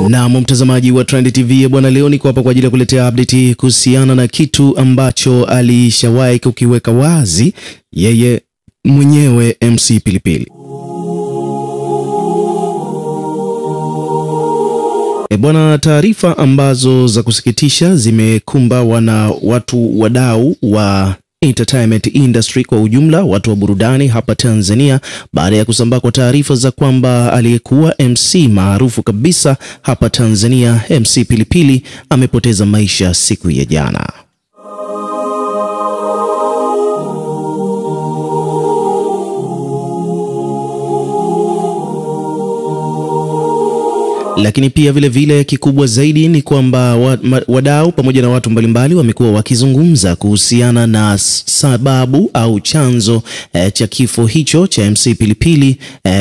Na mtazamaji wa Trend TV bwana, leo niko hapa kwa ajili ya kuletea update kuhusiana na kitu ambacho alishawahi kukiweka wazi yeye mwenyewe MC Pilipili. Bwana, taarifa ambazo za kusikitisha zimekumba watu wadau wa entertainment industry kwa ujumla, watu wa burudani hapa Tanzania, baada ya kusambaa kwa taarifa za kwamba aliyekuwa MC maarufu kabisa hapa Tanzania, MC Pilipili, amepoteza maisha siku ya jana. Lakini pia vile kikubwa zaidi ni kwamba wadau pamoja na watu mbalimbali wamekuwa wakizungumza kuhusiana na sababu au chanzo cha kifo hicho cha MC Pilipili.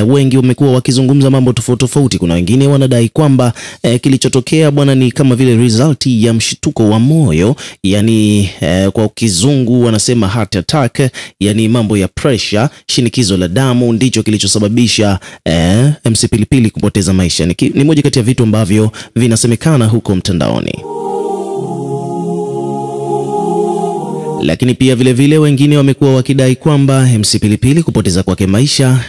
Wengi wamekuwa wakizungumza mambo tofauti. Kuna wengine wanadai kwamba kilichotokea bwana ni kama vile result ya mshtuko wa moyo, yani kwa kizungu wanasema heart attack, yani mambo ya pressure, shinikizo la damu ndicho kilichosababisha MC Pilipili kupoteza maisha. Ni moja kati ya vitu ambavyo vinasemekana huko mtandaoni. Lakini pia vile wengine wamekuwa wakidai kwamba MC Pilipili kupoteza kwake maisha,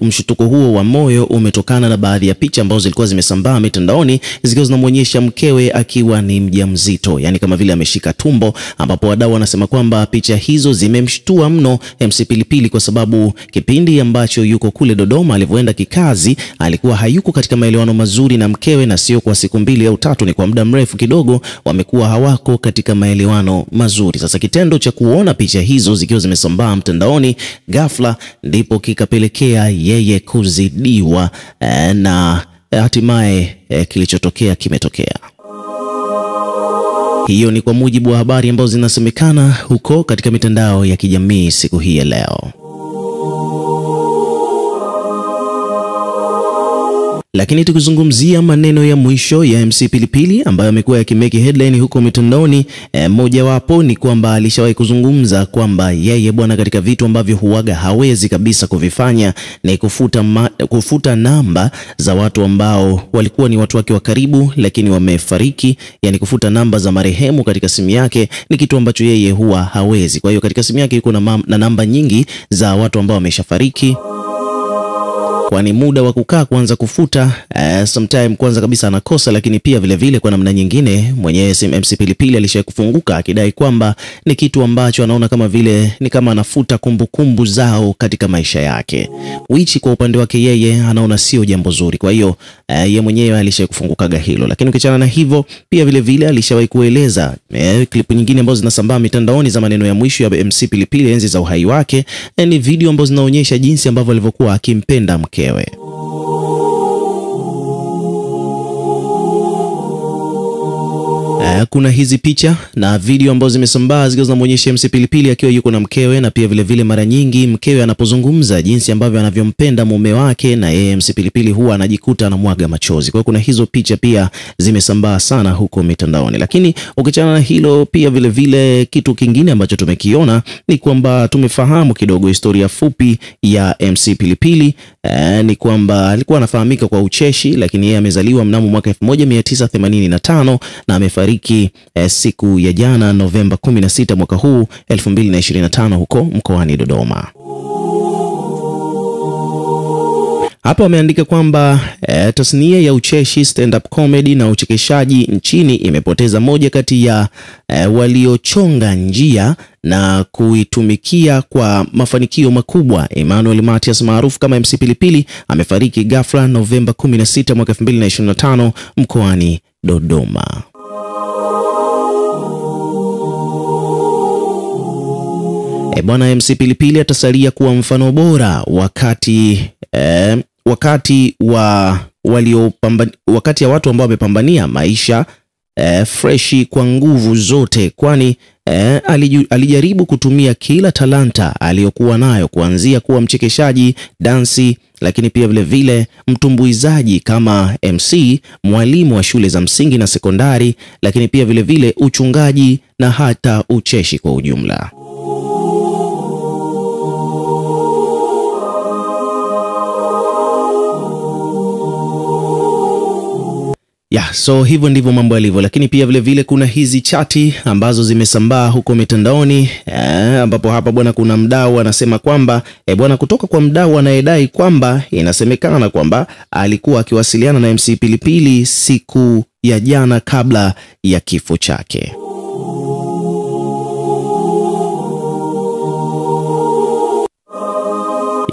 mshtuko huo wa moyo umetokana na baadhi ya picha ambazo zilikuwa zimesambaa mitandaoni zikiwa zinamuonyesha mkewe akiwa ni mjamzito, yani kama vile ameshika tumbo, ambapo wadau wanasema kwamba picha hizo zimemshtua mno MC Pilipili kwa sababu kipindi ambacho yuko kule Dodoma alivyoenda kikazi alikuwa hayuko katika maelewano mazuri na mkewe, na sio kwa siku 2 au 3, ni kwa muda mrefu kidogo wamekuwa hawako katika maelewano mazuri. Sasa kitendo cha kuona picha hizo zikiwa zimesambaa mtandaoni ghafla ndipo kikapelekea yeye kuzidiwa, na hatimaye kilichotokea kimetokea. Hiyo ni kwa mujibu wa habari ambazo zinasemekana huko katika mitandao ya kijamii siku hii ya leo. Lakini tukizungumzia maneno ya mwisho ya MC Pilipili ambayo amekuwa yakimeki headline huko mitandaoni, moja wapo ni kwamba alishawahi kuzungumza kwamba yeye bwana, katika vitu ambavyo huaga hawezi kabisa kuvifanya ni kufuta namba za watu ambao walikuwa ni watu wake wa karibu lakini wamefariki, yani kufuta namba za marehemu katika simu yake ni kitu ambacho yeye huwa hawezi. Kwa hiyo katika simu yake yuko na namba nyingi za watu ambao wameshafariki, kwani muda wa kukaa kuanza kufuta sometime kwanza kabisa anakosa. Lakini pia vile kwa namna nyingine mwenyewe MC Pilipili alishawahi kufunguka akidai kwamba ni kitu ambacho anaona kama vile ni kama anafuta kumbukumbu zao katika maisha yake, which kwa upande wake yeye anaona sio jambo zuri. Kwa hiyo yeye mwenyewe alishawahi kufungukaga hilo. Lakini ukiachana na hivyo pia vile alishawahi kueleza klipu nyingine ambazo zinasambaa mitandaoni za maneno ya mwisho ya MC Pilipili enzi za uhai wake, ni video ambazo zinaonyesha jinsi ambavyo alivyokuwa akimpenda mkewe. Kuna hizi picha na video ambazo zimesambaa zikiwa zinamuonyesha MC Pilipili akiwa yuko na mkewe, na pia vile mara nyingi mkewe anapozungumza jinsi ambavyo anavyompenda mume wake, na yeye MC Pilipili huwa anajikuta anamwaga machozi. Kwa hiyo kuna hizo picha pia zimesambaa sana huko mitandaoni. Lakini ukiachana na hilo pia vile kitu kingine ambacho tumekiona ni kwamba tumefahamu kidogo historia fupi ya MC Pilipili. Ni kwamba alikuwa anafahamika kwa ucheshi, lakini yeye amezaliwa mnamo mwaka 1985 na amefariki siku ya jana Novemba 16 mwaka huu 2025 huko mkoani Dodoma. Hapa wameandika kwamba tasnia ya ucheshi, stand up comedy na uchekeshaji nchini imepoteza moja kati ya waliochonga njia na kuitumikia kwa mafanikio makubwa. Emmanuel Matias maarufu kama MC Pilipili amefariki ghafla Novemba 16 mwaka 2025 mkoani Dodoma. Bwana, MC Pilipili atasalia kuwa mfano bora wakati ya watu ambao wamepambania maisha freshi kwa nguvu zote, kwani alijaribu kutumia kila talanta aliyokuwa nayo, kuanzia kuwa mchekeshaji, dansi, lakini pia vile mtumbuizaji kama MC, mwalimu wa shule za msingi na sekondari, lakini pia vile uchungaji na hata ucheshi kwa ujumla. So hivyo ndivyo mambo yalivyo, lakini pia vile vile kuna hizi chati ambazo zimesambaa huko mitandaoni ambapo hapa bwana kuna mdau anasema kwamba bwana, kutoka kwa mdau anayedai kwamba inasemekana kwamba alikuwa akiwasiliana na MC Pilipili siku ya jana kabla ya kifo chake.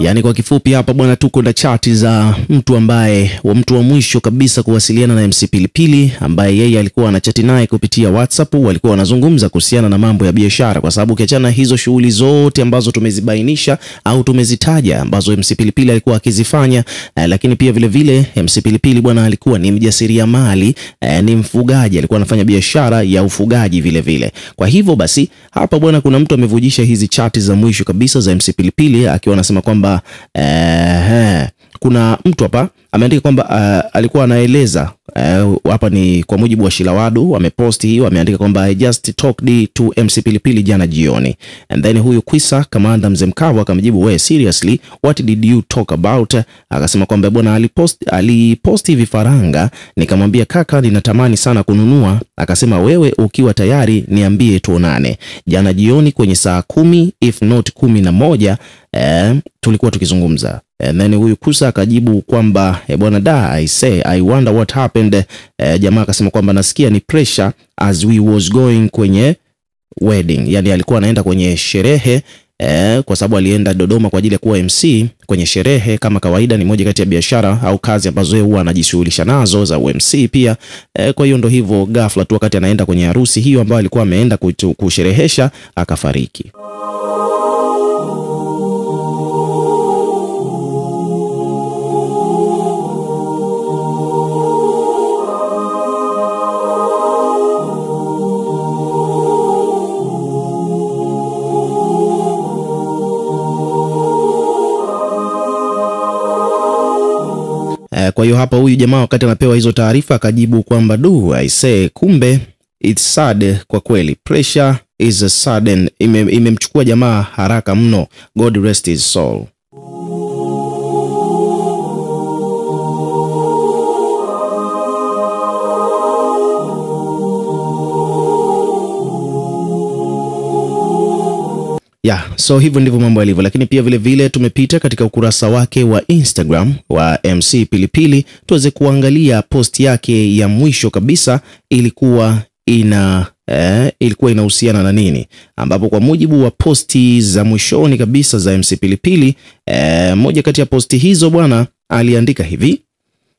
Yani kwa kifupi hapa bwana, tuko na chati za mtu wa mwisho kabisa kuwasiliana na MC Pilipili, ambaye yeye alikuwa anachati naye kupitia WhatsApp. Walikuwa wanazungumza kuhusiana na mambo ya biashara, kwa sababu ukiachana hizo shughuli zote ambazo tumezibainisha au tumezitaja ambazo MC Pilipili alikuwa akizifanya, lakini pia vile vile MC Pilipili bwana alikuwa ni mjasiriamali, ni mfugaji, alikuwa anafanya biashara ya ufugaji vile vile. Kwa hivyo basi hapa bwana kuna mtu amevujisha hizi chati za mwisho kabisa za MC Pilipili akiwa anasema kwamba kuna mtu hapa ameandika kwamba alikuwa anaeleza hapa ni kwa mujibu wa Shilawadu, ameposti hiyo, ameandika kwamba I just talked to MC Pilipili jana jioni. And then huyu Kwisa Kamanda Mzee Mkavu akamjibu, we seriously what did you talk about? Akasema kwamba bwana aliposti vifaranga, nikamwambia kaka ninatamani sana kununua. Akasema wewe ukiwa tayari niambie tuonane. Jana jioni kwenye saa 10 if not 11 tulikuwa tukizungumza. And then huyu Kusa akajibu kwamba bwana I say I wonder what happened. Jamaa akasema kwamba nasikia ni pressure as we was going kwenye wedding. Yani alikuwa anaenda kwenye sherehe kwa sababu alienda Dodoma kwa ajili ya kuwa MC kwenye sherehe. Kama kawaida ni moja kati ya biashara au kazi ambazo yeye huwa anajishughulisha nazo za MC pia. Kwa hiyo ndo hivyo ghafla tu wakati anaenda kwenye harusi hiyo ambayo alikuwa ameenda kusherehesha akafariki. Kwa hiyo hapa huyu jamaa wakati anapewa hizo taarifa akajibu kwamba I say kumbe it's sad kwa kweli, pressure is a sudden, imemchukua jamaa haraka mno, God rest his soul. So hivyo ndivyo mambo yalivyo, lakini pia vile vile tumepita katika ukurasa wake wa Instagram wa MC Pilipili tuweze kuangalia post yake ya mwisho kabisa ilikuwa inahusiana na nini, ambapo kwa mujibu wa posti za mwishoni kabisa za MC Pilipili, moja kati ya posti hizo bwana aliandika hivi: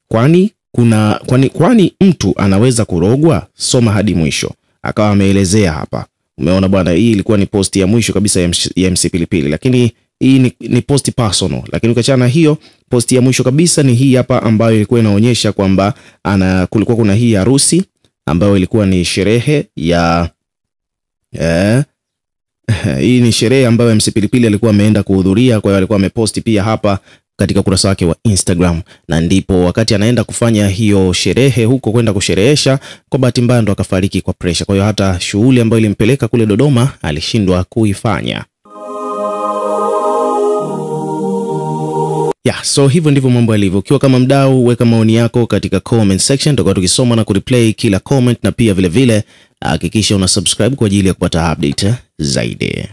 kwani mtu anaweza kurogwa? Soma hadi mwisho. Akawa ameelezea hapa. Umeona bwana, hii ilikuwa ni posti ya mwisho kabisa ya MC Pilipili, lakini hii ni posti personal. Lakini ukachana hiyo posti ya mwisho kabisa ni hii hapa ambayo ilikuwa inaonyesha kwamba kulikuwa kuna hii harusi ambayo ilikuwa ni sherehe ya hii ni sherehe ambayo MC Pilipili alikuwa ameenda kuhudhuria. Kwa hiyo alikuwa ameposti pia hapa katika ukurasa wake wa Instagram, na ndipo wakati anaenda kufanya hiyo sherehe huko kwenda kusherehesha, kwa bahati mbaya ndo akafariki kwa pressure. Kwa hiyo hata shughuli ambayo ilimpeleka kule Dodoma alishindwa kuifanya. So hivyo ndivyo mambo yalivyo. Ukiwa kama mdau, weka maoni yako katika comment section, tutakuwa tukisoma na kureplay kila comment, na pia vile vile hakikisha una subscribe kwa ajili ya kupata update zaidi.